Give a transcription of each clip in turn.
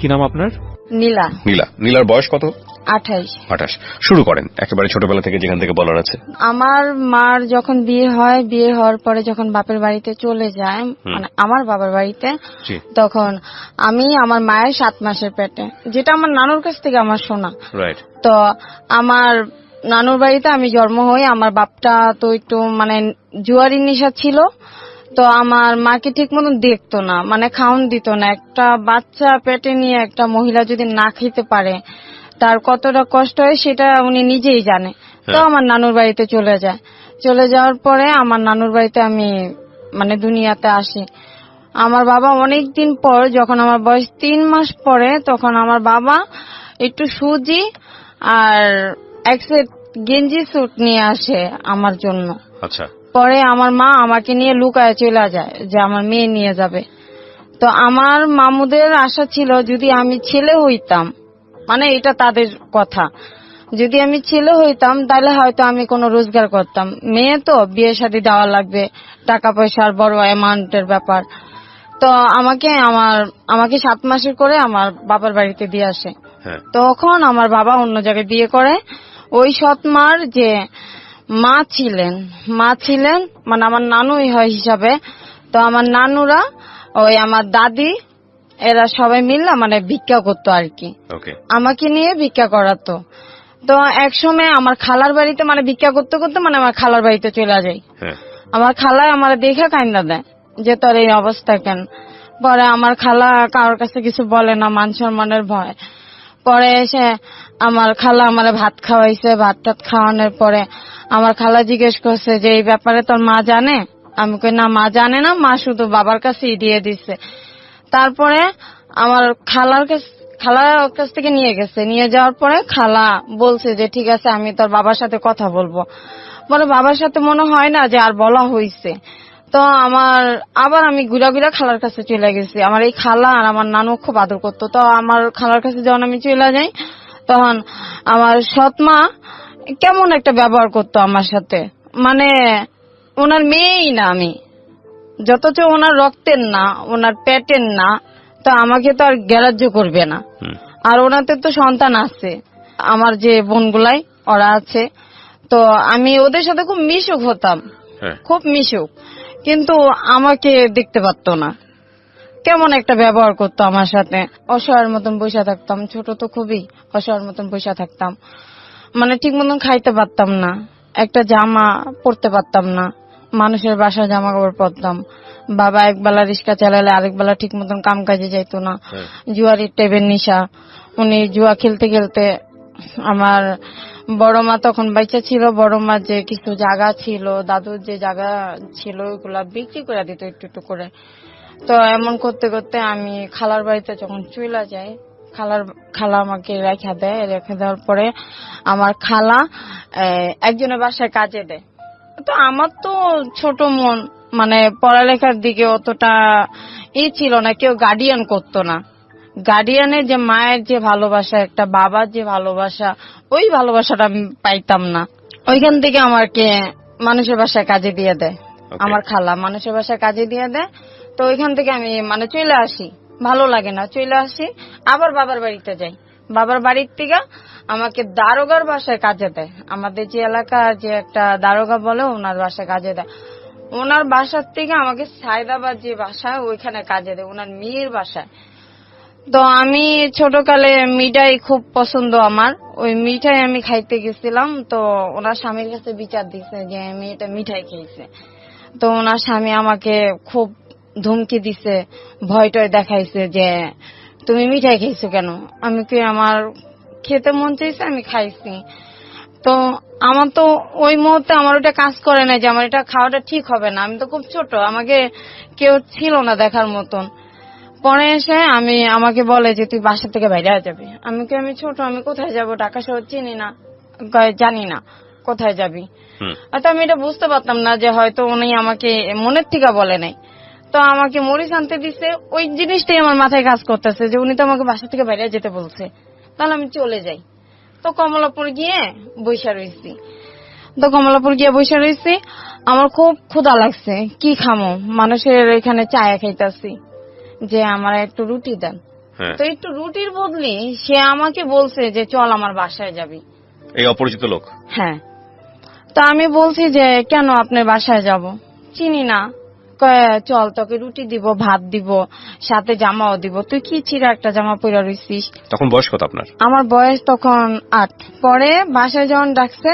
কি নাম আপনার? নীলা। নীলা। নীলার বয়স কত? 28। 28। শুরু করেন একেবারে ছোটবেলা থেকে, যেখান থেকে বলার আছে। আমার মার যখন বিয়ে হয়, বিয়ে হওয়ার পরে যখন বাপের বাড়িতে চলে যায়, মানে আমার বাবার বাড়িতে, তখন আমি আমার মায়ের 7 মাসের পেটে, যেটা আমার নানুর কাছ থেকে আমার শোনা। রাইট। তো আমার নানুর বাড়িতে আমি জন্ম হই। আমার বাপটা তো একটু মানে জুয়ারি নেশা ছিল, তো আমার মাকে ঠিক মতন দেখতো না, মানে খাওন দিত না। একটা বাচ্চা পেটে নিয়ে একটা মহিলা যদি না খেতে পারে তার কতটা কষ্ট হয় সেটা উনি নিজেই জানে। তো আমার নানুর বাড়িতে চলে যায়। চলে যাওয়ার পরে আমার নানুর বাড়িতে আমি মানে দুনিয়াতে আসি। আমার বাবা অনেকদিন পর, যখন আমার বয়স 3 মাস পরে, তখন আমার বাবা একটু সুজি আর এক সেট গেঞ্জি স্যুট নিয়ে আসে আমার জন্য। আচ্ছা। পরে আমার মা আমাকে নিয়ে লুকায় চলে যায় যে আমার মেয়ে নিয়ে যাবে। তো আমার মামুদের আশা ছিল যদি আমি ছেলে হইতাম, মানে এটা তাদের কথা, যদি আমি ছেলে হইতাম তাহলে হয়তো আমি কোনো রোজগার করতাম। মেয়ে তো বিয়ে শাদী দেওয়া লাগবে, টাকা পয়সার বড় অ্যামাউন্টের ব্যাপার। তো আমাকে 7 মাসের করে আমার বাবার বাড়িতে দিয়ে আসে। তখন আমার বাবা অন্য জায়গায় বিয়ে করে। ওই সৎ মার যে মা ছিলেন মানে আমার নানুই হয় হিসাবে। তো আমার নানুরা, ওই আমার দাদি, এরা সবাই মিললে মানে ভিক্ষা করতো আর কি, আমাকে নিয়ে ভিক্ষা করাতো। তো একসময় আমার খালার বাড়িতে মানে ভিক্ষা করতে করতে মানে আমার খালার বাড়িতে চলে যাই। আমার খালা আমার দেখে কান্না দেয় যে তোর এই অবস্থা কেন। পরে আমার খালা কারোর কাছে কিছু বলে না, মান সম্মানের ভয়। পরে এসে আমার খালা আমার ভাত খাওয়াইছে। ভাত টাত খাওয়ানোর পরে আমার খালা জিজ্ঞেস করছে যে এই ব্যাপারে তোর মা জানে? আমি কই না, মা জানে না, মা শুধু বাবার কাছেই দিয়ে দিচ্ছে। তারপরে আমার খালার কাছ থেকে নিয়ে গেছে। নিয়ে যাওয়ার পরে খালা বলছে যে ঠিক আছে আমি তোর বাবার সাথে কথা বলবো। পরে বাবার সাথে মনে হয় না যে আর বলা হয়েছে। তো আবার আমি ঘুরা ঘুরা খালার কাছে চলে গেছি। আমার এই খালা আর আমার নানু খুব আদর করতো। তো আমার খালার কাছে যখন আমি চলে যাই, তখন আমার সৎ মা কেমন একটা ব্যবহার করতো আমার সাথে, মানে ওনার মেয়েই না আমি, যতচ ওনার রক্তের না, ওনার পেটের না, তো আমাকে তো আর গ্রাহ্য করবে না। আর ওনাদের তো সন্তান আছে, আমার যে বোনগুলাই ওরা আছে, তো আমি ওদের সাথে খুব মিশুক হতাম, খুব মিশুক, কিন্তু আমাকে দেখতে পারতো না। কেমন একটা ব্যবহার করতো আমার সাথে। অসহায়ের মতন বসে থাকতাম, ছোট তো খুবই, অসহায়ের মতন বসে থাকতাম, মানে ঠিক মতন খাইতে পারতাম না, একটা জামা পরতে পারতাম না, মানুষের বাসায় জামা কাপড় পরতাম। বাবা একবেলা রিক্সা চালালে আরেক বেলা ঠিক মতন কাম কাজে যাইতো না। জুয়ারির টেবের নিশা, উনি জুয়া খেলতে খেলতে, আমার বড় মা তখন বাইচা ছিল, বড় মা যে কিছু জায়গা ছিল, দাদুর যে জায়গা ছিল, ওইগুলা বিক্রি করে দিত একটু একটু করে। তো এমন করতে করতে আমি খালার বাড়িতে যখন চলে যাই, খালা আমাকে রেখে দেয়। রেখে দেওয়ার পরে আমার খালা একজনের বাসায় কাজে দেয়। তো আমার তো ছোট মন, মানে পড়ালেখার দিকে অতটা ছিল না, কেউ গার্ডিয়ান করতো না। গার্ডিয়ানের যে মায়ের যে ভালোবাসা, একটা বাবার যে ভালোবাসা, ওই ভালোবাসাটা আমি পাইতাম না। ওইখান থেকে আমাকে মানুষের বাসায় কাজে দিয়ে দেয়, আমার খালা মানুষের বাসায় কাজে দিয়ে দেয়। তো ওইখান থেকে আমি মানে চলে আসি, ভালো লাগে না, চলে আসি, আবার বাবার বাড়িতে যাই। বাবার বাড়ির থেকে আমাকে দারোগার বাসায় কাজে দেয়। আমাদের যে এলাকা যে একটা দারোগা বলে, ওনার বাসায় কাজে দেয়। ওনার বাসার থেকে আমাকে সায়দাবাদ যে বাসায়, ওইখানে কাজে দেয়, ওনার মেয়ের বাসায়। তো আমি ছোটকালে মিঠাই খুব পছন্দ আমার, ওই মিঠাই আমি খাইতে গেছিলাম। তো ওনার স্বামীর কাছে বিচার দিচ্ছে যে আমি এটা মিঠাই খেয়েছে। তো ওনার স্বামী আমাকে খুব ধমকি দিছে, ভয় টয় দেখাইছে যে তুমি মিঠাই খেয়েছো কেন। আমি কি, আমার খেতে মন চাইছে, আমি খাইছি। তো আমার তো ওই মুহূর্তে আমার ওটা কাজ করে না যে আমার এটা খাওয়াটা ঠিক হবে না, আমি তো খুব ছোট, আমাকে কেউ ছিল না দেখার মতন। পরে এসে আমাকে বলে যে তুই বাসা থেকে বাইরে যাবি। আমি ছোট, আমি কোথায় যাব, ঢাকা শহর চিনি না, জানি না কোথায় যাবি। তো আমি এটা বুঝতে পারতাম না যে হয়তো উনি আমাকে মনের থেকে বলে নাই। তো আমাকে মরিচ আনতে দিছে, ওই জিনিসটাই আমার মাথায় কাজ করতেছে যে উনি তো আমাকে বাসা থেকে বাইরে যেতে বলছে, তাহলে আমি চলে যাই। তো কমলাপুর গিয়ে বৈশা রয়েছি। আমার খুব ক্ষুধা লাগছে, কি খামো, মানুষের এখানে চায়া খাইতেছি, যে আমার একটু রুটি দেন। হ্যাঁ। তো একটু রুটির বদলি সে আমাকে বলছে যে চল আমার বাসায় যাবি। এই অপরিচিত লোক? হ্যাঁ। তো আমি বলছি যে কেন আপনার বাসায় যাব, চিনি না। কয় চল তোকে রুটি দিব, ভাত দিব, সাথে জামাও দিব, তুই কি ছিঁড়া একটা জামা পরে রইছিস। তখন বয়স কত আপনার? আমার বয়স তখন 8। পরে বাসায় যখন ডাকছে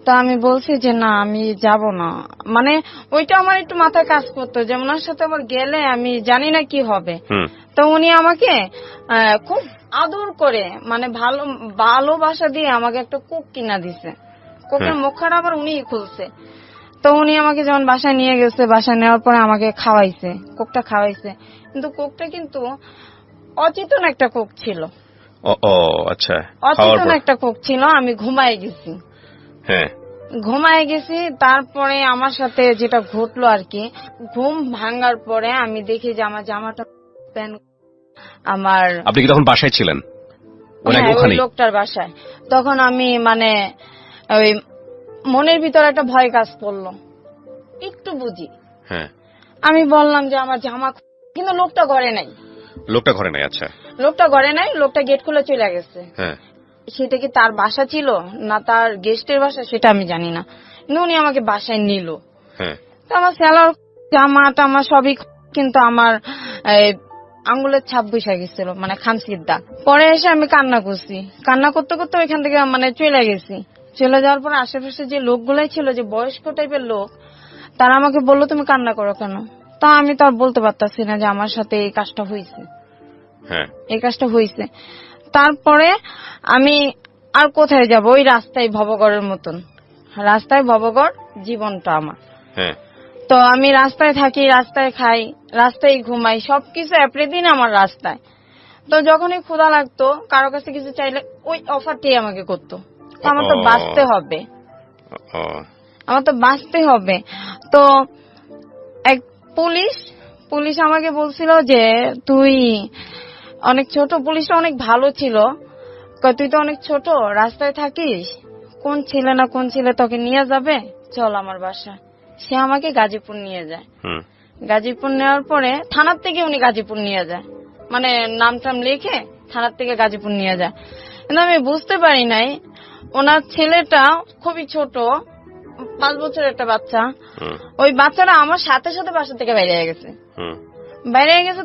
তো আমি বলছি যে না আমি যাব না, মানে ওইটা আমার একটু মাথায় কাজ করতো যে ওনার সাথে আবার গেলে আমি জানি না কি হবে। তো উনি আমাকে খুব আদর করে মানে ভালোবাসা দিয়ে আমাকে একটা কোক কিনা দিছে। কোকের মুখটা আবার উনিই খুলছে। তো উনি আমাকে যখন বাসায় নিয়ে গেছে, বাসায় নেওয়ার পরে আমাকে খাওয়াইছে, কোকটা খাওয়াইছে। কিন্তু কোকটা কিন্তু অচেতন একটা কোক ছিল। আচ্ছা, অচেতন একটা কোক ছিল। আমি ঘুমায় গেছি। হ্যাঁ, ঘুমায় গেছি। তারপরে আমার সাথে যেটা ঘটলো আর কি, ঘুম ভাঙার পরে আমি দেখি যে আমার জামাটা আমার, আপনি কি তখন বাসায় ছিলেন? ওই লোকটার বাসায়। তখন আমি মানে ওই মনের ভিতরে একটা ভয় কাজ করলো, একটু বুঝি। হ্যাঁ, আমি বললাম যে আমার জামা, কিন্তু লোকটা ঘরে নাই। লোকটা ঘরে নাই? আচ্ছা, লোকটা ঘরে নাই, লোকটা গেট খুলে চলে গেছে। হ্যাঁ, সেটা কি তার বাসা ছিল না তার গেস্টের বাসা সেটা আমি জানি না, কিন্তু উনি আমাকে বাসায় নিল। হ্যাঁ, তো আমার স্যালার জামা টামা সবই, কিন্তু আমার আঙ্গুলের ছাপ বসে গেছিল, মানে খামচির দাগ। পরে এসে আমি কান্না করছি, কান্না করতে করতে ওইখান থেকে মানে চলে গেছি। চলে যাওয়ার পর আশেপাশে যে লোকগুলাই ছিল, যে বয়স্ক টাইপের লোক, তারা আমাকে বললো তুমি কান্না করো কেন। তা আমি তো আর বলতে পারতাছি না যে আমার সাথে এই কাজটা হয়েছে। হ্যাঁ, এই কাজটা হয়েছে। তারপরে আমি আর কোথায় যাব, ওই রাস্তায় ভবঘরের মতন, রাস্তায় ভবঘর জীবনটা আমার। হ্যাঁ, তো আমি রাস্তায় থাকি, রাস্তায় খাই, রাস্তায় ঘুমাই, সবকিছু এভরিদিন আমার রাস্তায়। তো যখনই ক্ষুধা লাগতো, কারো কাছে কিছু চাইলে ওই অফারটাই আমাকে করতো। আমার তো বাঁচতে হবে, আমার তো বাঁচতে হবে। তো এক পুলিশ আমাকে বলছিল যে তুই অনেক ছোট, পুলিশটা অনেক ভালো ছিল, তুই তো অনেক ছোট, রাস্তায় থাকিস, কোন ছেলে না কোন ছেলে তোকে নিয়ে যাবে, চল আমার বাসা। সে আমাকে গাজীপুর নিয়ে যায়। গাজীপুর নেওয়ার পরে থানার থেকে উনি গাজীপুর নিয়ে যায়, মানে নাম টাম লিখে থানার থেকে গাজীপুর নিয়ে যায়। কিন্তু আমি বুঝতে পারি নাই ওনার ছেলেটা খুবই ছোট, 5 বছরের একটা বাচ্চা। ওই বাচ্চাটা আমার সাথে সাথে বাসা থেকে বাইরে গেছে।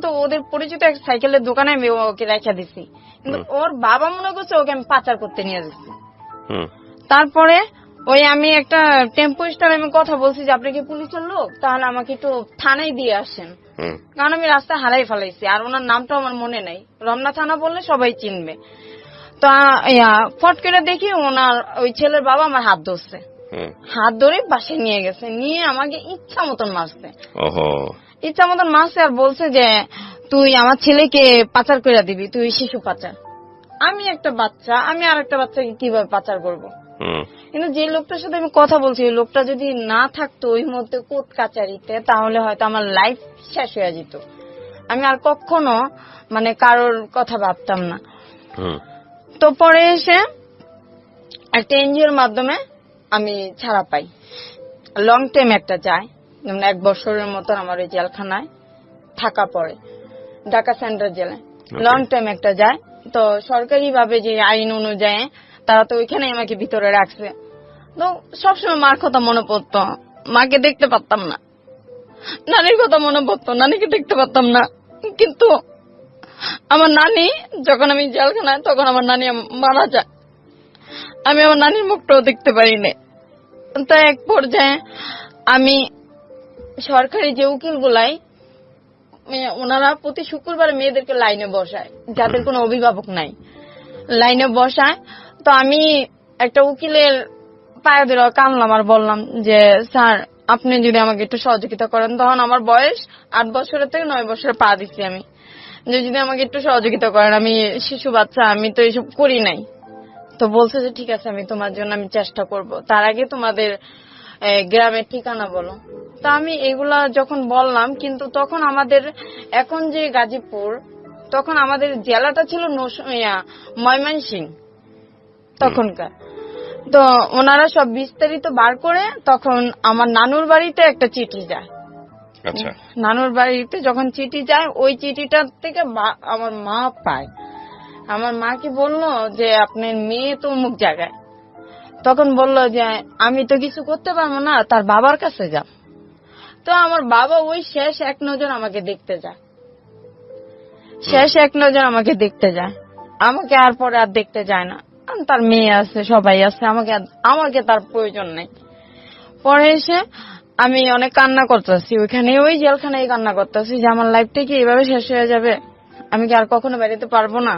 তো ওদের পরিচিত এক সাইকেলের দোকানে আমি ওকে রেখে দিছি, কিন্তু ওর বাবা মনে করছে ওকে আমি পাচার করতে নিয়ে যাচ্ছি। তারপরে ওই আমি একটা টেম্পো স্ট্যান্ডে আমি কথা বলছি যে আপনি কি পুলিশের লোক, তাহলে আমাকে একটু থানায় দিয়ে আসেন, কারণ আমি রাস্তা হারাই ফেলাইছি, আর ওনার নামটাও আমার মনে নাই। রমনা থানা বললে সবাই চিনবে। তো ফট করে দেখি ওনার ওই ছেলের বাবা আমার হাত ধরছে, হাত ধরে বাসায় নিয়ে গেছে, নিয়ে আমাকে ইচ্ছা মতন মারছে, ইচ্ছা মতন মারছে, আর বলছে যে তুই আমার ছেলেকে পাচার করে দিবি, তুই শিশু পাচার। আমি একটা বাচ্চা, আমি আর একটা বাচ্চাকে কিভাবে পাচার করব। কিন্তু যে লোকটার সাথে আমি কথা বলছি, ওই লোকটা যদি না থাকতো ওই মধ্যে কোর্ট কাচারিতে, তাহলে হয়তো আমার লাইফ শেষ হয়ে যেত। আমি আর কখনো মানে কারোর কথা ভাবতাম না। তো পরে এসে একটা এনজিওর মাধ্যমে আমি ছাড়া পাই, লং টাইম একটা যায়, যেমন 1 বছরের মতন আমার ওই জেলখানায় থাকা পড়ে, ঢাকা সেন্ট্রাল জেলে লং টাইম একটা যায়। তো সরকারি ভাবে যে আইন অনুযায়ী তারা তো ওইখানে আমাকে ভিতরে রাখছে। তো সবসময় মার কথা মনে পড়তো, মাকে দেখতে পারতাম না, নানির কথা মনে পড়তো, নানিকে দেখতে পারতাম না। কিন্তু আমার নানি যখন আমি জেলখানায়, তখন আমার নানি মারা যায়, আমি আমার নানির মুখটাও দেখতে পারি না। তো এক পর্যায়ে আমি সরকারি যে উকিল গুলাই, ওনারা প্রতি শুক্রবার মেয়েদেরকে লাইনে বসায়, যাদের কোনো অভিভাবক নাই, লাইনে বসায়। তো আমি একটা উকিলের পায়ে ধরে কানলাম আর বললাম যে স্যার আপনি যদি আমাকে একটু সহযোগিতা করেন। তখন আমার বয়স 8 বছরের থেকে 9 বছরে পা দিচ্ছি আমি, যে যদি আমাকে একটু সহযোগিতা করেন, আমি শিশু বাচ্চা, আমি তো এইসব করি নাই। তো বলছে যে ঠিক আছে, আমি তোমার জন্য আমি চেষ্টা করব, তার আগে তোমাদের গ্রামের ঠিকানা বলো। তা আমি এগুলা যখন বললাম, কিন্তু তখন আমাদের এখন যে গাজীপুর, তখন আমাদের জেলাটা ছিল ময়মনসিংহ তখনকার। তো ওনারা সব বিস্তারিত বার করে তখন আমার নানুর বাড়িতে একটা চিঠি যায়, আচ্ছা। নানুর বাড়িতে যখন চিঠি যায় ওই চিঠিটার থেকে আমার মা পায়। আমার মাকে বললো যে আপনার মেয়ে তো অমুক জায়গায়। তখন বললো যে আমি তো কিছু করতে পারবো না, তার বাবার কাছে যাও। তো আমার বাবা ওই শেষ এক নজর আমাকে দেখতে যায়, শেষ এক নজর আমাকে দেখতে যায়, আমাকে আর পরে আর দেখতে যায় না। তার মেয়ে আছে, সবাই আছে, আমাকে তার প্রয়োজন নেই। পরে এসে আমি অনেক কান্না করতেছি, ওইখানে ওই জেলখানায় কান্না করতেছি যে আমার লাইফটা কি এভাবে শেষ হয়ে যাবে, আমি কি আর কখনো বেরোতে পারবো না।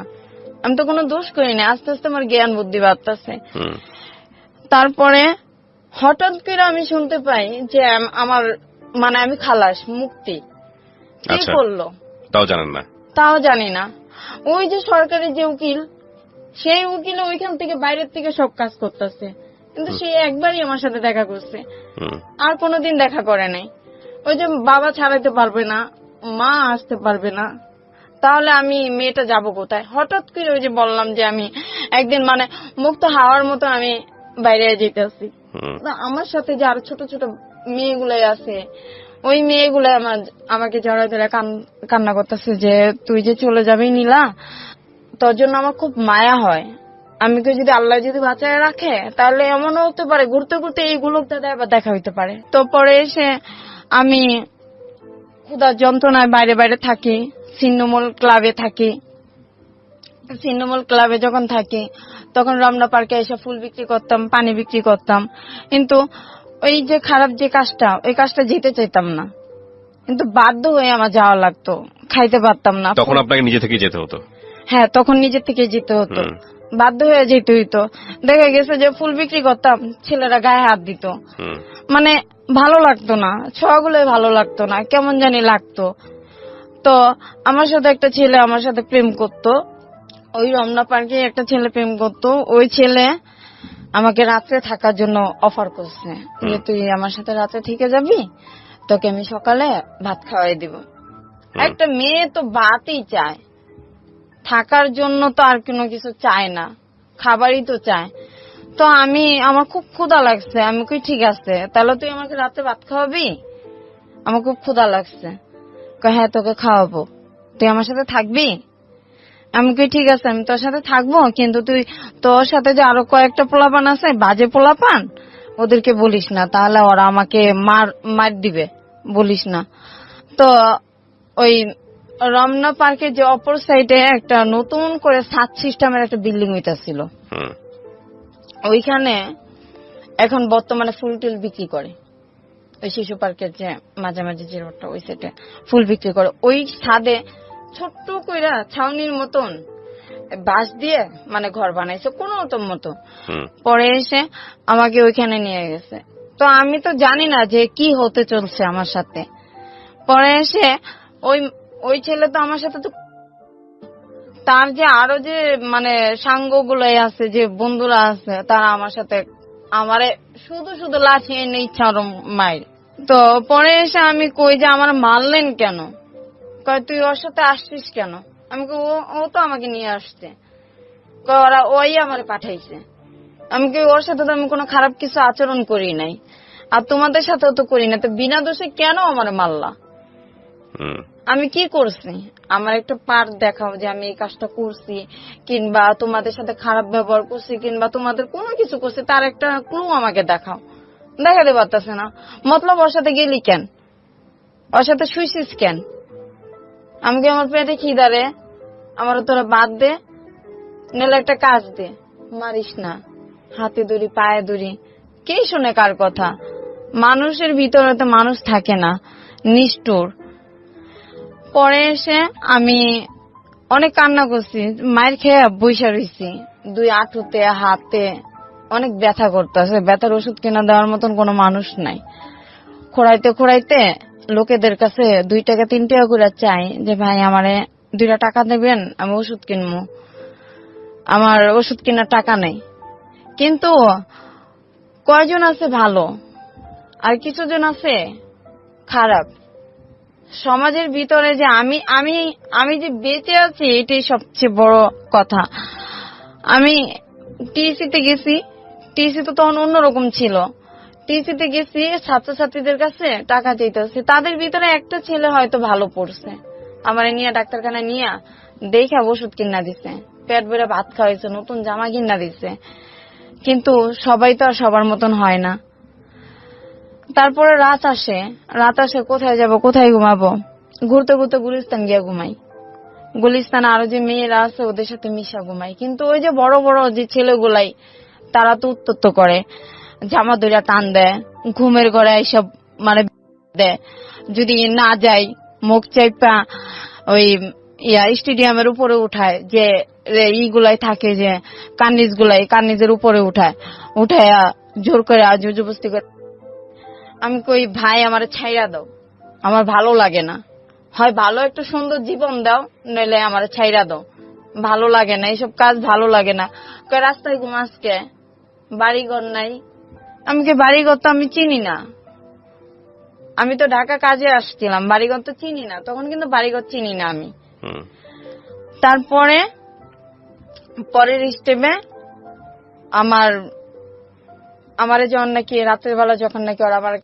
আমি তো কোনো দোষ করিনি, আস্তে আস্তে আমার জ্ঞান বুদ্ধি বাড়তেছে। তারপরে হঠাৎ করে আমি শুনতে পাই যে আমার মানে আমি খালাস, মুক্তি। কি করলো তাও জানেন না? তাও জানি না। ওই যে সরকারি যে উকিল, সেই উকিল ওইখান থেকে বাইরের থেকে সব কাজ করতেছে, কিন্তু সে একবারই আমার সাথে দেখা করছে, আর কোনোদিন দেখা করে নাই। ওই যে বাবা ছাড়াইতে পারবে না, মা আসতে পারবে না, তাহলে আমি মেয়েটা যাব কোথায়? হঠাৎ করে ওই যে বললাম যে আমি একদিন মানে মুক্ত হাওয়ার মতো আমি বাইরে যেতেছি, আমার সাথে যে আরো ছোট ছোট মেয়েগুলাই আছে, ওই মেয়েগুলো আমাকে জড়াই ধরে কান্না করতেছে যে তুই যে চলে যাবি নীলা, তোর জন্য আমার খুব মায়া হয়। আমি যদি আল্লাহ যদি বাঁচায় রাখে তাহলে এমনও হতে পারে ঘুরতে ঘুরতে এইগুলো আবার দেখা হইতে পারে। তো পরে এসে আমি ক্ষুধার যন্ত্রণায় বাইরে বাইরে থাকি, ছিন্নমূল ক্লাবে থাকি। ছিন্নমূল ক্লাবে যখন থাকি তখন রমনা পার্কে এসে ফুল বিক্রি করতাম, পানি বিক্রি করতাম, কিন্তু ওই যে খারাপ যে কাজটা, ওই কাজটা যেতে চাইতাম না, কিন্তু বাধ্য হয়ে আমার যাওয়া লাগতো, খাইতে পারতাম না। তখন আপনাকে নিজে থেকে যেতে হতো? হ্যাঁ, তখন নিজে থেকে যেতে হতো, বাধ্য হয়ে যেতে হইতো। দেখা গেছে যে ফুল বিক্রি করতাম, ছেলেরা গায়ে হাত দিত, মানে ভালো লাগতো না, ছোঁয়াগুলোই ভালো লাগতো না, কেমন জানি লাগতো। তো আমার সাথে একটা ছেলে আমার সাথে প্রেম করতো, ওই রমনা পার্কে একটা ছেলে প্রেম করতো। ওই ছেলে আমাকে রাত্রে থাকার জন্য অফার করছে যে তুই আমার সাথে রাত্রে থেকে যাবি, তোকে আমি সকালে ভাত খাওয়াই দিব। একটা মেয়ে তো ভাতই চায়, থাকার জন্য তো আর কোনো কিছু চায় না, খাবারই তো চায়। তো আমার খুব ক্ষুধা লাগছে, আমি কই ঠিক আছে তাহলে তুই আমাকে রাতে ভাত খাওয়াবি, আমার খুব ক্ষুধা লাগছে। হ্যাঁ তোকে খাওয়াবো, তুই আমার সাথে থাকবি? আমি কই ঠিক আছে আমি তোর সাথে থাকবো, কিন্তু তুই তোর সাথে যে আরো কয়েকটা পোলাপান আছে, বাজে পোলাপান, ওদেরকে বলিস না, তাহলে ওরা আমাকে মার দিবে, বলিস না। তো ওই রমনা পার্কের যে অপর সাইডে একটা নতুন করে সাত সিস্টেমের একটা বিল্ডিং হইতাছিল, ওইখানে এখন বর্তমানে ফুল টুল বিক্রি করে। ওই শিশু পার্কের যে মাঝামাঝি যে রোডটা, ওই সাইডে ফুল বিক্রি করে। ওই ছাদে ছোট্ট কইরা ছাউনির মতন বাঁশ দিয়ে মানে ঘর বানাইছে কোন মতো। পরে এসে আমাকে ওইখানে নিয়ে গেছে। তো আমি তো জানি না যে কি হতে চলছে আমার সাথে। পরে এসে ওই ছেলে তো আমার সাথে তো তার যে আরো যে মানে সাঙ্গ গুলাই আছে, যে বন্ধুরা আছে, তারা আমার সাথে আমারে শুধু শুধু লাঠি এনে ইচ্ছা মাইর। তো পরে এসে আমি কই যে আমার মারলেন কেন? কয় তুই ওর সাথে আসছিস কেন? আমি ও তো আমাকে নিয়ে আসছে, ওরা ওই আমারে পাঠাইছে। আমি কি ওর সাথে তো আমি কোনো খারাপ কিছু আচরণ করি নাই, আর তোমাদের সাথেও তো করি না, তো বিনা দোষে কেন আমারে মারলা? আমি কি করছি? আমার একটা পার্ট দেখাও যে আমি এই কাজটা করছি, কিংবা তোমাদের সাথে খারাপ ব্যবহার করছি, কিংবা তোমাদের কোনো কিছু করছি, তার একটা ক্লু আমাকে দেখাও। দেখাতে পারতেছে না। মতলব ওর সাথে গেলি কেন? ওর সাথে শুইছিস কেন? আমাকে আমার পেটে খিদারে, আমার তোরা বাদ দে, নাহলে একটা কাজ দে, মারিস না, হাতে দড়ি পায়ে দড়ি। কে শোনে কার কথা? মানুষের ভিতরে তো মানুষ থাকে না, নিষ্ঠুর। পরে এসে আমি অনেক কান্না করছি, মায়ের খেয়ে বইসা রইছি, দুই আঁটুতে হাতে অনেক ব্যথা করতেছে, ব্যথার ওষুধ কিনা দেওয়ার মতন কোনো মানুষ নাই। খোড়াইতে খোড়াইতে লোকেদের কাছে 2 টাকা 3 টাকা করে চাই যে ভাই আমারে 2 টাকা দেবেন, আমি ওষুধ কিনবো। আমার ওষুধ কেনার টাকা নেই। কিন্তু কয়জন আছে ভালো, আর কিছুজন আছে খারাপ। সমাজের ভিতরে যে আমি আমি আমি যে বেঁচে আছি, এটাই সবচেয়ে বড় কথা। আমি টিএসসি তে গেছি, টিএসসি তো তখন অন্যরকম ছিল। টিসিতে গেছি ছাত্রছাত্রীদের কাছে টাকা চাইতেছি, তাদের ভিতরে একটা ছেলে হয়তো ভালো পড়ছে, আমার নিয়ে ডাক্তারখানা নিয়ে দেখে ওষুধ কিনা দিছে, পেট ভরে ভাত খাওয়াইছে, নতুন জামা কিনা দিছে। কিন্তু সবাই তো আর সবার মতন হয় না। তারপরে রাত আসে কোথায় যাব, কোথায় ঘুমাবো, ঘুরতে ঘুরতে গুলিস্তান গিয়া ঘুমাই। গুলিস্তানে আরো যে মেয়েরা আছে ওদের সাথে মিশা ঘুমাই। কিন্তু ওই যে বড় বড় যে ছেলেগুলাই তারা তো উত্তপ্ত করে, জামা দইরা টান দেয়, ঘুমের ঘরে এইসব মানে দেয়। যদি না যাই মুখ চাইপা ওই স্টেডিয়ামের উপরে উঠায়, যে ইগুলাই থাকে যে কার্নিজের উপরে উঠায় জোর করে জবরদস্তি করে। আমি কই ভাই আমার ছাইরা দাও, আমার ভালো লাগে না, হয় ভালো একটা সুন্দর জীবন দাও, নইলে আমার ছাইরা দাও, ভালো লাগে না, এইসব কাজ ভালো লাগে না। রাস্তায় ঘুমাসকে, বাড়িঘর নাই। আমি কি বাড়িঘর তো আমি চিনি না, আমি তো ঢাকা কাজে আসছিলাম, বাড়িঘর তো চিনি না, তখন কিন্তু বাড়িঘর চিনি না আমি। তারপরে পরের স্টেপে আমার যখন নাকি রাতের বেলা, যখন নাকি ওরা আমার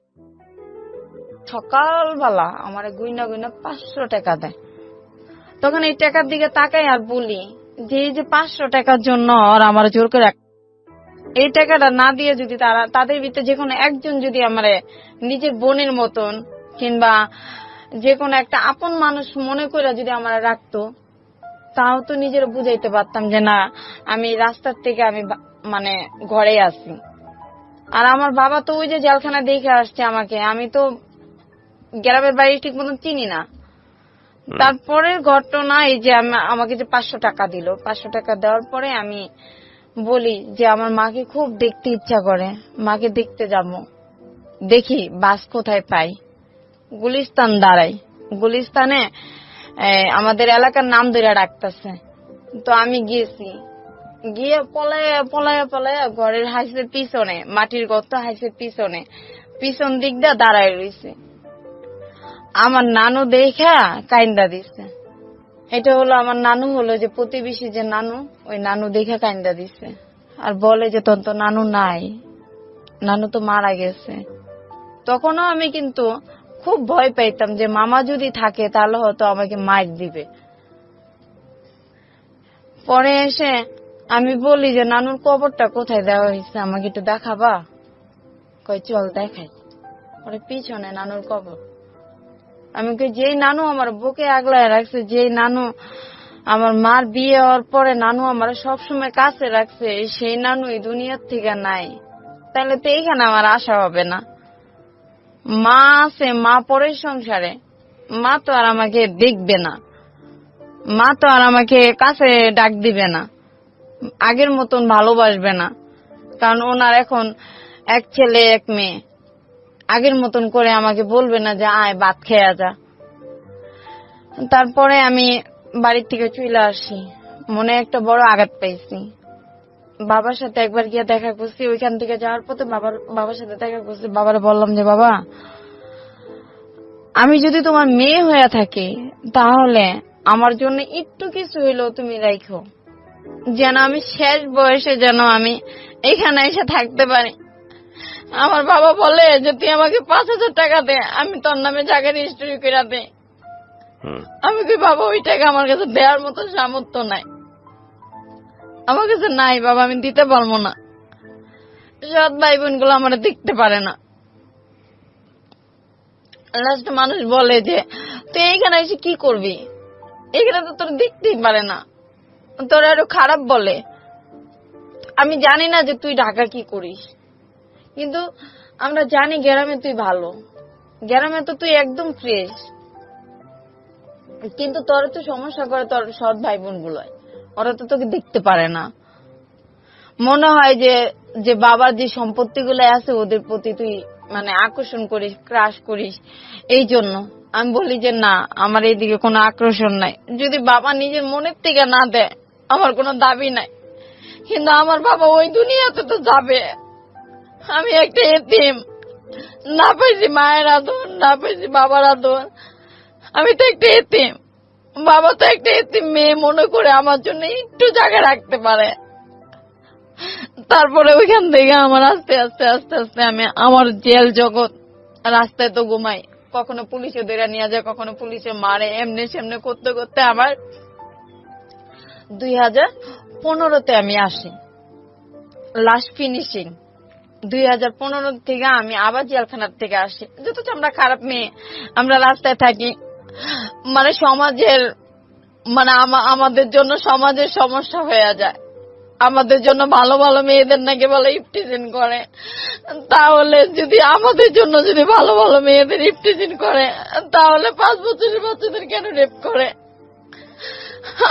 সকালবেলা আমার গুইনা 500 টাকা দেয়, তখন এই টাকার দিকে তাকাই আর বলি যে এই যে 500 টাকার জন্য ওরা আমার জোর করে, এই টাকাটা না দিয়ে যদি তাদের ভিতরে যে কোনো একজন যদি আমার নিজের বোনের মতন কিংবা যে কোনো একটা আপন মানুষ মনে করে যদি আমার রাখতো, তাও তো নিজের বুঝাইতে পারতাম যে না আমি রাস্তার থেকে আমি মানে ঘরে আছি। আর আমার বাবা তো ওই যে জেলখানা দেখে আসছে আমাকে, আমি তো গ্রামের বাড়ি ঠিক মতন চিনি না। তারপরের ঘটনা এই যে আমাকে যে 500 টাকা দিল, 500 টাকা দেওয়ার পরে আমি বলি যে আমার মাকে খুব দেখতে ইচ্ছা করে, মাকে দেখতে যাব, দেখি বাস কোথায় পাই। গুলিস্তান দাঁড়াই, গুলিস্তানে আমাদের এলাকার নাম ধরে ডাকতেছে। তো আমি গিয়েছি, গিয়ে পলায়া ঘরের হাইসের পিছনে, মাটির গর্ত হাইসের পিছন দিক দিয়ে দাঁড়ায় রয়েছে। আমার নানু দেখা কাইন্দা দিছে। এটা হলো আমার নানু, হলো যে প্রতিবেশী যে নানু, ওই নানু দেখা কাইন্দা দিছে আর বলে যে তোর তো নানু নাই, নানু তো মারা গেছে। তখনও আমি কিন্তু খুব ভয় পাইতাম যে মামা যদি থাকে তাহলে হয়তো আমাকে মার দিবে। পরে এসে আমি বলি যে নানুর কবরটা কোথায় দেওয়া হয়েছে, আমাকে একটু দেখাবা? কই চল দেখাই। পরে পিছনে নানুর কবর। আমি কই যেই নানু আমার বুকে আগলায় রাখছে, যেই নানু আমার মার বিয়ে হওয়ার পরে নানু আমার সবসময় কাছে রাখছে, সেই নানু এই দুনিয়ার থেকে নাই, তাহলে তো এইখানে আমার আশা হবে না। মা আছে, মা পরের সংসারে, মা তো আর আমাকে দেখবে না, মা তো আর আমাকে কাছে ডাক দিবে না, আগের মতন ভালোবাসবে না, কারণ ওনার এখন এক ছেলে এক মেয়ে, আগের মতন করে আমাকে বলবে না যে আয় ভাত খেয়ে যা। তারপরে আমি বাড়ির থেকে চলে আসি, মনে একটা বড় আঘাত পাইছি। বাবার সাথে একবার গিয়ে দেখা করছি, ওইখান থেকে যাওয়ার পথে বাবার সাথে দেখা করছি। বাবারে বললাম যে বাবা, আমি যদি তোমার মেয়ে হয়ে থাকি তাহলে আমার জন্য একটু কিছু হইলেও তুমি রাখো, যেন আমি শেষ বয়সে যেন আমি এখানে এসে থাকতে পারি। আমার বাবা বলে যে তুই আমাকে 5,000 টাকা দে, আমি তোর নামে জায়গা রেজিস্ট্রি করে দে। আমি কি বাবা ওই টাকা আমার কাছে দেওয়ার মতো সামর্থ্য নাই, আমার কাছে নাই বাবা, আমি দিতে পারবো না। সৎ ভাই বোন গুলো আমার দেখতে পারে না। লাস্ট মানুষ বলে যে তুই এইখানে এসে কি করবি, এখানে তো তোর দেখতেই পারে না, তোর আরো খারাপ বলে। আমি জানি না যে তুই ঢাকা কি করিস, কিন্তু আমরা জানি গ্রামে তুই ভালো, গ্রামে তো তুই একদম ফ্রেশ, কিন্তু তোর তো সমস্যা করে তোর সৎ ভাই বোন গুলোয়, ওরা তো তোকে দেখতে পারে না। মনে হয় যে বাবার যে সম্পত্তি গুলো আছে ওদের প্রতি তুই মানে আকর্ষণ করিস, ক্রাশ করিস। এই জন্য আমি বলি যে না, আমার এইদিকে কোনো আকর্ষণ নাই, যদি বাবা নিজের মনের থেকে না দেয় আমার কোনো দাবি নাই, কিন্তু আমার বাবা ওই দুনিয়াতে তো যাবে। আমি একটা এতিম, না পাইছি মায়ের আদর, না পাইছি বাবার আদর, আমি তো একটা এতিম। বাবা তো একটা এতিম মেয়ে মনে করে আমার জন্য একটু জায়গা রাখতে পারে, তারপরে ওইখান থেকে আমার আস্তে আস্তে আস্তে আস্তে আমি আমার জেল জগৎ, রাস্তায় তো ঘুমাই, কখনো পুলিশে ধরে নিয়ে যায়, কখনো পুলিশে মারে, এমনি সেমনি করতে করতে আমার 2015-তে আমি আসি লাস্ট ফিনিশিং। 2015 থেকে আমি আবার জেলখানার থেকে আসি। যথেষ্ট আমরা খারাপ মেয়ে, আমরা রাস্তায় থাকি, মানে সমাজের, মানে আমাদের জন্য সমাজের সমস্যা হয়ে যায়। আমাদের জন্য ভালো ভালো মেয়েদের নাকি বলে ইফটিজিং করে, তাহলে যদি আমাদের জন্য যদি ভালো ভালো মেয়েদের ইফটিজিং করে, তাহলে 5 বছরের বাচ্চাদের কেন রেপ করে?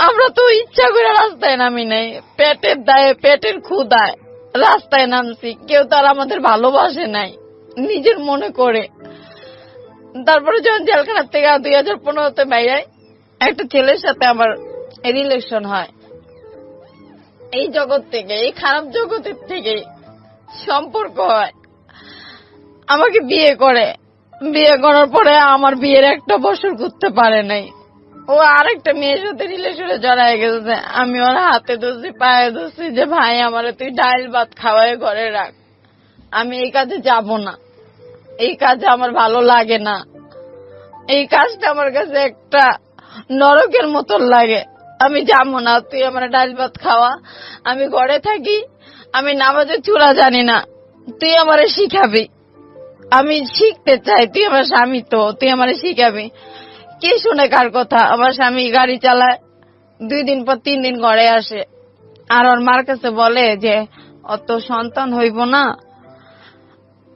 আমরা তো ইচ্ছা করে রাস্তায় নামি নাই, পেটের দায়ে, পেটের ক্ষুধায় রাস্তায় নামছি। কেউ তার আমাদের ভালোবাসে নাই, নিজের মনে করে। তারপরে যখন জেলখানার থেকে 2015-তে বাইরে একটা ছেলের সাথে আমার রিলেশন হয়, এই জগৎ থেকে, এই খারাপ জগতের থেকে সম্পর্ক হয়, আমাকে বিয়ে করে। বিয়ে করার পরে আমার বিয়ের 1 বছর করতে পারে নাই, ও আরেকটা মেয়ের সাথে রিলেশনে জড়ায় গেছে। আমি ওর হাতে ধরছি, পায়ে ধরছি যে ভাই আমারে তুই ডাল ভাত খাওয়াই ঘরে রাখ, আমি এই কাজে যাব না, এই কাজে আমার ভালো লাগে না, এই কাজটা আমার কাছে একটা নরকের মতন লাগে, আমি যাবো না, তুই আমার ডাল ভাত খাওয়া, আমি ঘরে থাকি, আমি নামাজের চূড়া জানি না, তুই আমারে শিখাবি, আমি শিখতে চাই, তুই আমার স্বামী, তো তুই আমারে শিখাবি। কে শুনে কার কথা? আমার স্বামী গাড়ি চালায়, 2 দিন পর 3 দিন ঘরে আসে, আর ওর মার কাছে বলে যে অত সন্তান হইব না,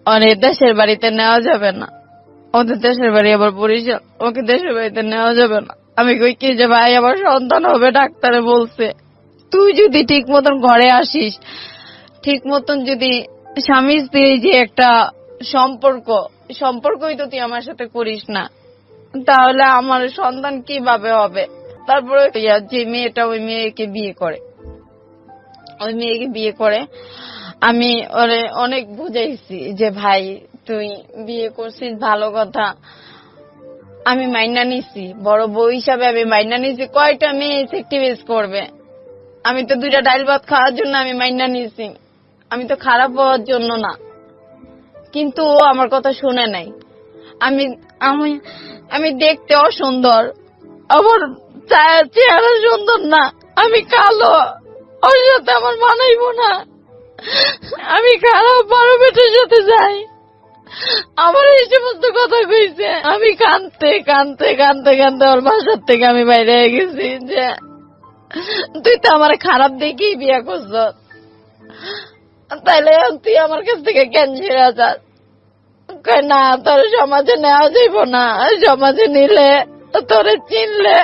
ওর দেশের বাড়িতে নেওয়া যাবে না, ওদের দেশের বাড়ি আবার বরিশাল, ওকে দেশের বাড়িতে নেওয়া যাবে না। আমি কই কি যে ভাই আমার সন্তান হবে, ডাক্তারে বলছে তুই যদি ঠিক মতন ঘরে আসিস, ঠিক মতন যদি স্বামী স্ত্রী যে একটা সম্পর্কই তো তুই আমার সাথে করিস না, তাহলে আমার সন্তান কিভাবে হবে? তারপরে যে মেয়েটা ওই মেয়েকে বিয়ে করে, আমি ওরে অনেক বুঝাইছি যে ভাই তুই বিয়ে করছিস ভালো কথা, আমি মাইনা নিছি, বড় বউ হিসাবে আমি মাইনা নিছি, কয়টা মেয়ে সেক্টিভাইজ করবে? আমি তো 2টা ডাল ভাত খাওয়ার জন্য আমি মাইনা নিছি, আমি তো খারাপ হওয়ার জন্য না। কিন্তু ও আমার কথা শুনে নাই। আমি আমি আমি দেখতে অসুন্দর, আমার চেহারা সুন্দর না, আমি কালো, ওর সাথে আমার মানাইব না, আমি খারাপ, বড় বেটার সাথে যাই, আমার এই সমস্ত কথা কইছে। আমি কানতে কানতে কানতে কানতে ওর বাসার থেকে আমি বাইরে গেছি যে তুই তো আমার খারাপ দেখেই বিয়ে করছ, তাইলে তুই আমার কাছ থেকে কেন ছেড়ে যাস? না, তোর সমাজে নেওয়া যাইব না, সমাজে নিলে তোরে চিনলে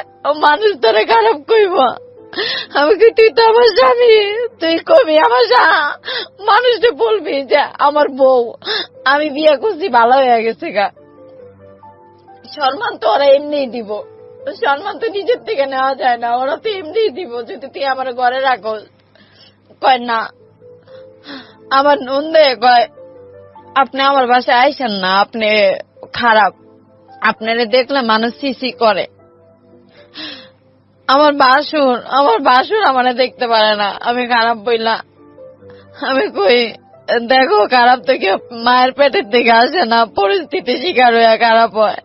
মানুষ তোরে খারাপ কইব। আমি কি, তুই তো আমার স্বামী, তুই কবি আমার মানুষটা বলবি যে আমার বউ, আমি বিয়ে করছি ভালো হয়ে গেছে গা, সম্মান তো ওরা এমনিই দিব, সম্মান তো নিজের থেকে নেওয়া যায় না, ওরা তো এমনিই দিব যদি তুই আমার ঘরে রাখোস। কয় না, আমার নন্দে কয় আপনি আমার বাসায় আইসেন না, আপনি খারাপ, আপনারে দেখলে মানুষ সিসি করে। আমার বাসুর আমারে দেখতে পারে না, আমি খারাপ বইলা। আমি কই দেখো, খারাপ থেকে মায়ের পেটের থেকে আসে না, পরিস্থিতি শিকার হয়ে খারাপ হয়।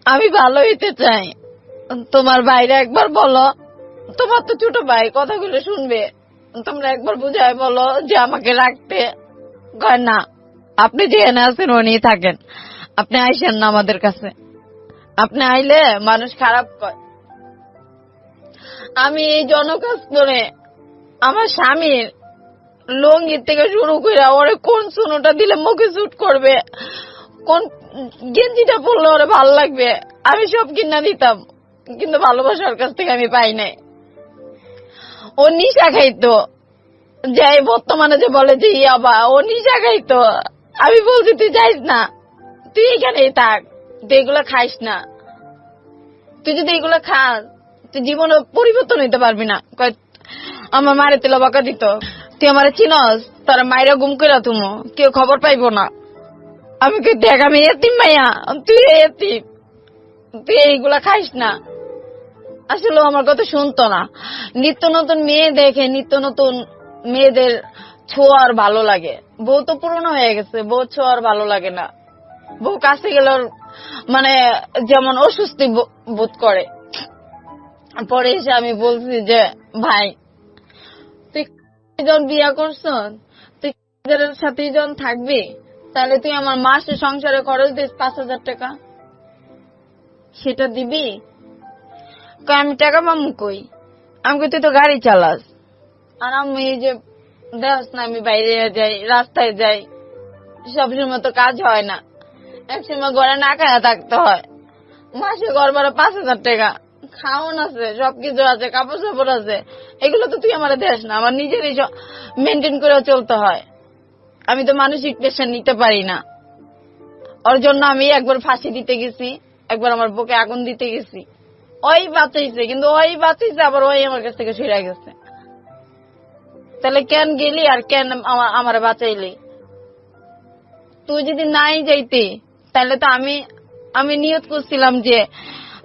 আমি ভালো হইতে চাই, তোমার ভাইরা একবার বলো, তোমার তো ছোট ভাই কথাগুলো শুনবে, তোমরা একবার বুঝায় বলো যে আমাকে রাখতে। কয় না, আপনি যেখানে আছেন উনি থাকেন, আপনি আইসেন না আমাদের কাছে, আপনি আইলে মানুষ খারাপ কয়। আমি এই জনকাজ করে আমার স্বামীর লঙ্গির থেকে শুরু করে ওরে কোন সুনোটা দিলে মুখে শুট করবে, কোন গেঞ্জিটা পরলে ওরে ভালো লাগবে, আমি সব কিনা দিতাম, কিন্তু ভালোবাসার কাছ থেকে আমি পাই নাই। ও নিশা খাইতো, যে বর্তমানে যে বলে যে ইয়াবা, ও নিশা খাইতো। আমি বলছি তুই যাইস না, তুই এখানেই থাক, তুই এগুলো খাইস না, তুই যদি এগুলো খাস তুই জীবনে পরিবর্তন হইতে পারবি না। আমার মারে তেল বাঁকা দিত, তুই আমার চিনস, তারা মায়েরা গুম করে তুমো, কেউ খবর পাইব না। আমি কই দেখ আমি এতিম মাইয়া, তুই এতিম, তুই এইগুলা খাইস না। আসলে আমার কথা শুনতো না। নিত্য নতুন মেয়ে দেখে, নিত্য নতুন মেয়েদের ছোঁয়ার ভালো লাগে। বউ তো পুরনো হয়ে গেছে, বউ ছোঁয়ার ভালো লাগে না। বউ কাছে গেলে মানে যেমন অস্বস্তি বোধ করে। পরে এসে আমি বলছি যে ভাই তুই যখন বিয়া করছ, তুই সাথে যখন থাকবি, তাহলে তুই আমার মাসে সংসারে খরচ দিস 5,000 টাকা, সেটা দিবি? আমি টাকা পাবো কই? আমি কই তুই তো গাড়ি চালাস, আর আমি এই যে দেখ না আমি বাইরে যাই, রাস্তায় যাই, সবসময় তো কাজ হয় না, একসময় ঘরে না খায়া থাকতে হয়। মাসে ঘর ভাড়া 5,000 টাকা, খাওয়ান আছে, সবকিছু আছে, কাপড় চাপড় আছে, এগুলো তো তুই আমার দেশ না, আমার নিজেরই মেনটেন করে চলতে হয়। আমি তো মানসিক প্রেশার নিতে পারি না। ওর জন্য আমি একবার ফাঁসি দিতে গেছি, একবার আমার বুকে আগুন দিতে গেছি। ওই বাঁচাইছে, কিন্তু ওই বাঁচাইছে আবার ওই আমার কাছ থেকে সরে গেছে। তাহলে কেন গেলি আর কেন আমার বাঁচাইলি? তুই যদি নাই যাইতি তাহলে তো আমি নিয়ত করছিলাম যে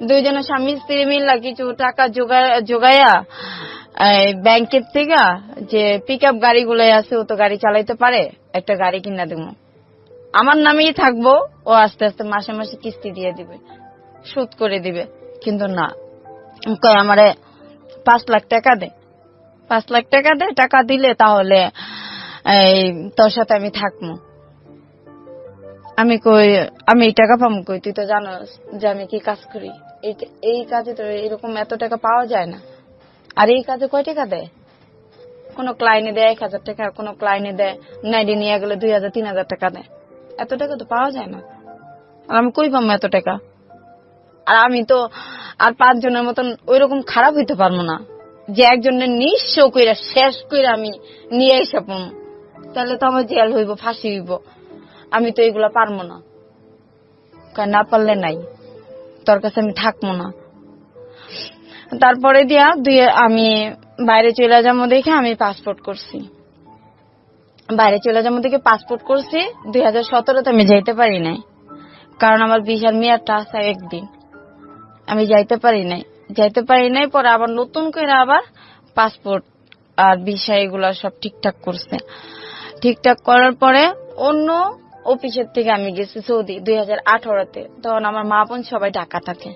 দুইজনের স্বামী স্ত্রী মিল্লা কিছু টাকা জোগাইয়া ব্যাংকের থেকে যে পিক আপ গাড়িগুলো আছে, ও তো গাড়ি চালাইতে পারে, একটা গাড়ি কিনা দেবো, আমার নামেই থাকবো, ও আস্তে আস্তে মাসে মাসে কিস্তি দিয়ে দিবে, সুদ করে দিবে। কিন্তু না, কয় আমারে 5 লাখ টাকা দে, 5 লাখ টাকা দে, টাকা দিলে তাহলে তোর সাথে আমি থাকবো। আমি কই আমি এই টাকা পাবো কই? তুই তো জানোস যে আমি কি কাজ করি, এই কাজে তো এরকম এত টাকা পাওয়া যায় না। আর এই কাজে কয় টাকা দেয়? কোন ক্লায়েন্টে দেয় 1,000 টাকা, কোন ক্লায়েন্টে দেয় নাইডি নিয়ে গেলে 2,000 3,000 টাকা দেয়। এত টাকা তো পাওয়া যায় না। আর আমি কই পাবো এত টাকা? আর আমি তো আর 5 জনের মতন ওইরকম খারাপ হইতে পারবো না যে একজনের নিঃস্ব কইরা শেষ কইরা আমি নিয়ে এসে পাবো। তাহলে তো আমার জেল হইব, ফাঁসি হইব। আমি তো এগুলা পারবো না। না পারলে নাই, তোর কাছে আমি থাকবো না। তারপরে দিয়া আমি বাইরে চলে যাবো দেখে আমি পাসপোর্ট করছি। বাইরে চলে যাবো দেখে পাসপোর্ট করছি। 2017-তে আমি যাইতে পারি নাই, কারণ আমার ভিসার মেয়াদটা আছে 1 দিন। আমি যাইতে পারি নাই। পরে আবার নতুন করে আবার পাসপোর্ট আর ভিসা এগুলা সব ঠিকঠাক করছে। ঠিকঠাক করার পরে অন্য অফিসের থেকে আমি গেছি সৌদি 2018-তে। তখন আমার মা বোন সবাই ঢাকা থাকে।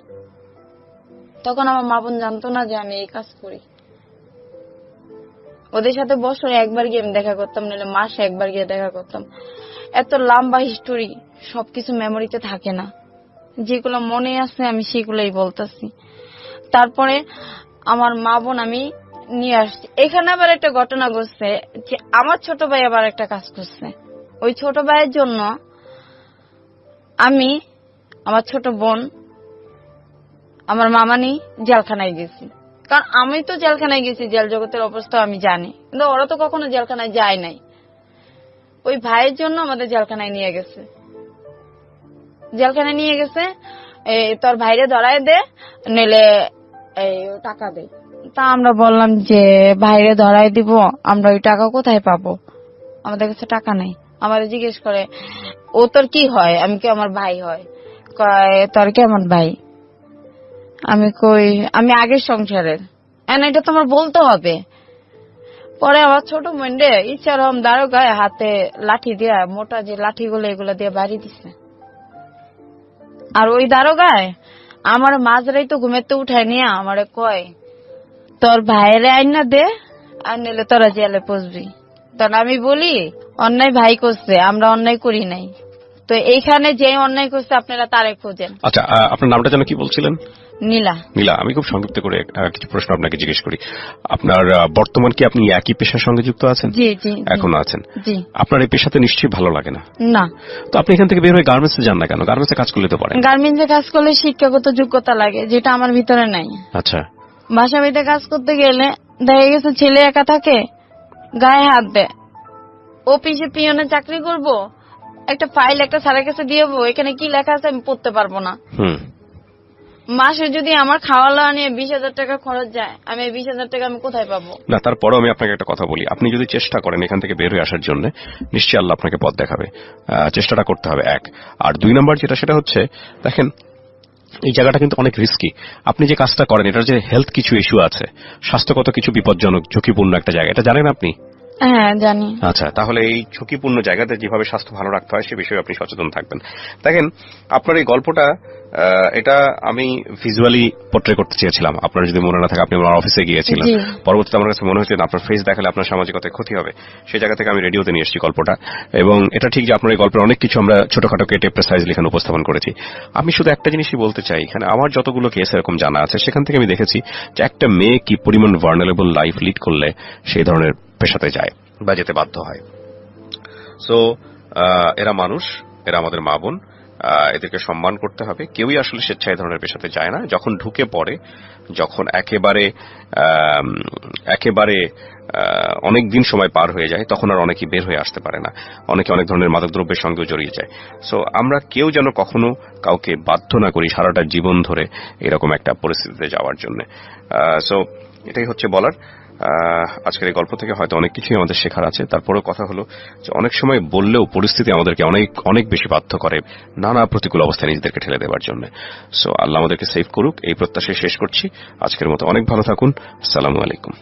তখন আমার মা বোন জানতো না যে আমি এই কাজ করি। ওদের সাথে বছরে একবার গিয়ে আমি দেখা করতাম, নাহলে মাসে একবার গিয়ে দেখা করতাম। এত লম্বা হিস্টোরি, সবকিছু মেমোরিতে থাকে না। যেগুলো মনে আছে আমি সেগুলোই বলতেছি। তারপরে আমার মা বোন আমি নিয়ে আসছি। এখানে আবার একটা ঘটনা ঘটছে যে আমার ছোট ভাই আবার একটা কাজ করছে। ওই ছোট ভাইয়ের জন্য আমি, আমার ছোট বোন, আমার মামানি জেলখানায় গেছি। কারণ আমি তো জেলখানায় গেছি, জেল জগতের অবস্থা আমি জানি, কিন্তু ওরা তো কখনো জেলখানায় যায় নাই। ওই ভাইয়ের জন্য আমাদের জেলখানায় নিয়ে গেছে। তোর ভাইরে ধরায় দে, নইলে টাকা দে। তা আমরা বললাম যে ভাইরে ধরায় দিব, আমরা ওই টাকা কোথায় পাবো? আমাদের কাছে টাকা নাই। আমাদের জিজ্ঞেস করে ও তোর কি হয়? আমি কি আমার ভাই হয়? কয় তোর কেমন ভাই? আমি কই আমি আগের সংসারের। এটা তোমার বলতে হবে। পরে আমার ছোট বোনরে ইচ্ছারম দারোগায় হাতে লাঠি দিয়া, মোটা যে লাঠিগুলো এগুলো দিয়ে বাড়ি দিছে। আর ওই দারোগায় আমার মাঝরাই তো ঘুমেতে উঠায় নিয়ে আমারে কয় তোর ভাইয়ের আইনা দে, আর নিলে তোরা জেলে পচবি। তখন আমি বলি অন্যায় ভাই করছে, আমরা অন্যায় করি নাই। তো এইখানে যে অন্যায় করছে আপনারা তারে খোঁজেন। আচ্ছা, আপনার নামটা যেন কি বলছিলেন? নীলা। নীলা, আমি খুব সংক্ষিপ্ত করে কিছু প্রশ্ন আপনাকে জিজ্ঞেস করি। আপনার বর্তমান কি আপনি একই পেশার সঙ্গে যুক্ত আছেন? জি জি। এখন আছেন? জি। আপনার এই পেশাতে নিশ্চয়ই ভালো লাগে না? না। তো আপনি এখান থেকে বের হয়ে গার্মেন্টসে যান না কেন? গার্মেন্টসে কাজ করলে তো পারেন। গার্মেন্টসে কাজ করলে শিক্ষাগত যোগ্যতা লাগে, যেটা আমার ভিতরে নাই। আচ্ছা। বাসা বাড়িতে কাজ করতে গেলে দেখা গেছে ছেলে একা থাকে, গায়ে হাত দেয়। অফিসে পিয়নে চাকরি করব, একটা ফাইল একটা স্যারের কাছে দিয়ে দেবো, এখানে কি লেখা আছে আমি পড়তে পারবো না। মাসে যদি আমার খাওয়া দাওয়া নিয়ে 20,000 টাকা খরচ যায়, আমি 20,000 টাকা আমি কোথায় পাবো? না, তারপরেও আমি আপনাকে একটা কথা বলি, আপনি যদি চেষ্টা করেন এখান থেকে বের হয়ে আসার জন্য, নিশ্চয়ই আল্লাহ আপনাকে পথ দেখাবে। চেষ্টাটা করতে হবে, 1। আর 2 নম্বর যেটা, সেটা হচ্ছে দেখেন এই জায়গাটা কিন্তু অনেক রিস্কি। আপনি যে কাজটা করেন এটার যে হেলথ কিছু ইস্যু আছে, স্বাস্থ্যগত কিছু বিপজ্জনক ঝুঁকিপূর্ণ একটা জায়গা, এটা জানেন আপনি? হ্যাঁ জানি। আচ্ছা, তাহলে এই ঝুঁকিপূর্ণ জায়গাতে যেভাবে স্বাস্থ্য ভালো রাখতে হয় সে বিষয়ে আপনি সচেতন থাকবেন। দেখেন, আপনার এই গল্পটা এটা আমি ভিজুয়ালি পোর্ট্রে করতে চেয়েছিলাম। আপনার যদি মনে না থাকে, আপনি আমার অফিসে গিয়েছিলেন, জি পরবর্তীতে আমার কাছে মনে হয়েছে আপনার ফেস দেখালে আপনার সামাজিকতায় ক্ষতি হবে, সেই জায়গা থেকে আমি রেডিওতে নিয়ে এসেছি গল্পটা। এবং এটা ঠিক যে আপনার এই গল্পের অনেক কিছু আমরা ছোটখাটো কেটে প্রেসাইজ লিখানো উপস্থাপন করেছি। আমি শুধু একটা জিনিসই বলতে চাই, এখানে আমার যতগুলো কেস এরকম জানা আছে সেখান থেকে আমি দেখেছি যে একটা মেয়ে কি পরিমাণ ভার্নারেবল লাইফ লিড করলে সেই ধরনের পেশাতে যায় বা যেতে বাধ্য হয়। সো এরা মানুষ, এরা আমাদের মা বোন, এদেরকে সম্মান করতে হবে। কেউই আসলে স্বেচ্ছায় ধরনের পেশাতে যায় না। যখন ঢুকে পড়ে, যখন একেবারে অনেক দিন সময় পার হয়ে যায়, তখন আর অনেকেই বের হয়ে আসতে পারে না। অনেকে অনেক ধরনের মাদকদ্রব্যের সঙ্গেও জড়িয়ে যায়। সো আমরা কেউ যেন কখনো কাউকে বাধ্য না করি সারাটা জীবন ধরে এরকম একটা পরিস্থিতিতে যাওয়ার জন্য। সো এটাই হচ্ছে বলার। আজকের এই গল্প থেকে হয়তো অনেক কিছুই আমাদের শেখার আছে। তারপরেও কথা হলো যে অনেক সময় বললেও পরিস্থিতি আমাদেরকে অনেক অনেক বেশি বাধ্য করে নানা প্রতিকূল অবস্থায় নিজেদেরকে ঠেলে দেওয়ার জন্য। সো আল্লাহ আমাদেরকে সেভ করুক, এই প্রত্যাশায় শেষ করছি। আজকের মতো অনেক ভালো থাকুন। আসসালামু আলাইকুম।